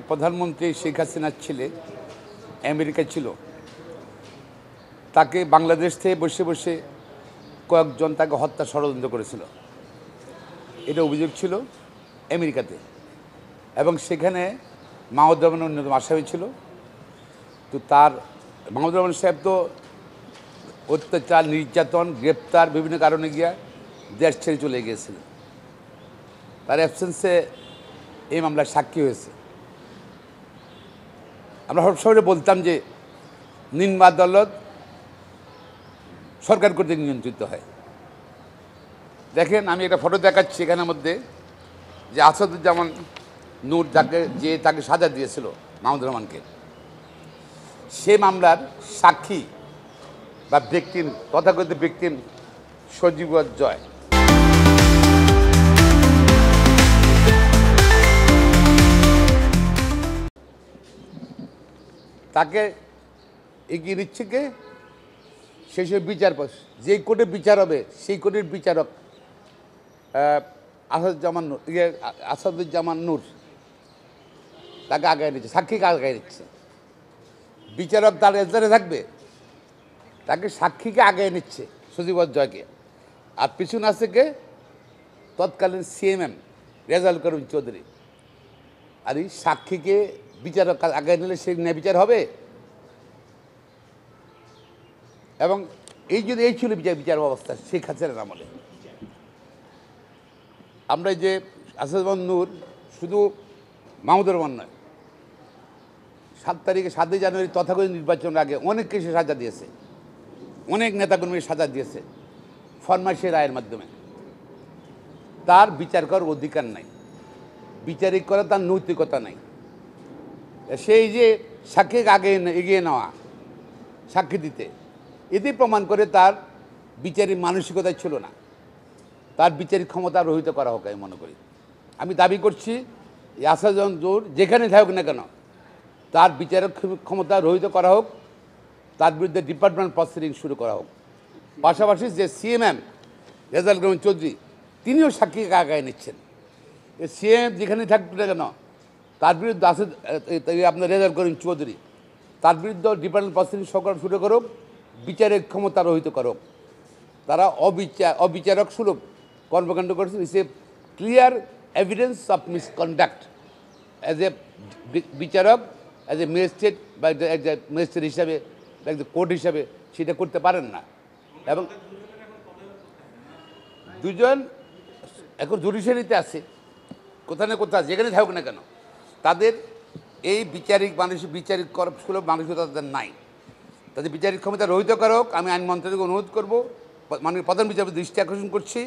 প্রধানমন্ত্রী শেখ হাসিনার ছেলে আমেরিকায় ছিল, তাকে বাংলাদেশ থেকে বসে বসে কয়েকজন তাকে হত্যা ষড়যন্ত্র করেছিল। এটা অভিযোগ ছিল আমেরিকাতে, এবং সেখানে মাহমুদুর রহমানের অন্যতম আসামি ছিল। তো তার মাহমুদুর রহমান সাহেব তো অত্যাচার, নির্যাতন, গ্রেপ্তার বিভিন্ন কারণে গিয়া দেশ ছেড়ে চলে গিয়েছিল। তার অ্যাবসেন্সে এই মামলার সাক্ষী হয়েছে। আমরা সবসময় বলতাম যে নিম্ন আদালত সরকার কর্তৃক নিয়ন্ত্রিত হয়। দেখেন, আমি একটা ফটো দেখাচ্ছি এখানের মধ্যে, যে আসাদুজ্জামান নূর তাকে সাজা দিয়েছিল মাহমুদুর রহমানকে, সে মামলার সাক্ষী বা ভিকটিম, তথাকথিত ভিকটিম সজীব জয়। তাকে এগিয়ে নিচ্ছে কে? সেই সব বিচারপতি, যে কোর্টে বিচার হবে সেই কোর্টের বিচারক আসাদুজ্জামান নূর তাকে আগায় নিচ্ছে, সাক্ষীকে আগায় নিচ্ছে। বিচারক তার এজলাসে থাকবে, তাকে সাক্ষীকে আগায় নিচ্ছে সজীব জয়কে। আর পিছনে আছে কে? তৎকালীন সিএমএম রেজাউল করিম চৌধুরী। আর এই সাক্ষীকে বিচারক আগায় নিলে সে ন্যায় বিচার হবে? এবং এই ছিল বিচার ব্যবস্থা শেখ হাসিনার আমলে। আমরা যে আসাদুজ্জামান নূর শুধু মাহমুদুর রহমান নয়, 7 জানুয়ারি তথাকথিত নির্বাচনের আগে অনেক কিছু সাজা দিয়েছে, অনেক নেতাকর্মীর সাজা দিয়েছে ফরমাইশি রায়ের মাধ্যমে। তার বিচার করার অধিকার নাই, বিচারিক করা তার নৈতিকতা নাই। সেই যে সাক্ষীকে আগে এগিয়ে নেওয়া, সাক্ষী দিতে, এতেই প্রমাণ করে তার বিচারিক মানসিকতাই ছিল না। তার বিচারিক ক্ষমতা রহিত করা হোক, আমি মনে করি। আমি দাবি করছি আসাদুজ্জামান নূর যেখানে থাকুক না কেন, তার বিচারক ক্ষমতা রহিত করা হোক, তার বিরুদ্ধে ডিপার্টমেন্ট প্রসিডিং শুরু করা হোক। পাশাপাশি যে সিএমএম রেজাউল করিম চৌধুরী, তিনিও সাক্ষীকে আগায় নিচ্ছেন। সিএম যেখানে থাকবে না কেন, তার বিরুদ্ধে আপনার রেজাউল করিম চৌধুরী, তার বিরুদ্ধে ডিপার্টমেন্ট প্রসিডিং শুরু করুক, বিচারের ক্ষমতা রহিত করুক। তারা অবিচারক সুলভ কর্মকাণ্ড করেছেন। It's a clear evidence of misconduct as a বিচারক, অ্যাজ এ ম্যাজিস্ট্রেট বা ম্যাজিস্ট্রেট হিসাবে, কোর্ট হিসাবে সেটা করতে পারেন না। এবং দুজন এখন জুডিশিয়ারিতে আছে, কোথাও না কোথাও যেখানে থাকুক না কেন, তাদের এই বিচারিক সুলভ মানসিকতা তাদের নাই। তাদের বিচারিক ক্ষমতা রহিত করা হোক। আমি আইন মন্ত্রণালয়কে অনুরোধ করবো, মাননীয় প্রধান বিচারপতি দৃষ্টি আকর্ষণ করছি,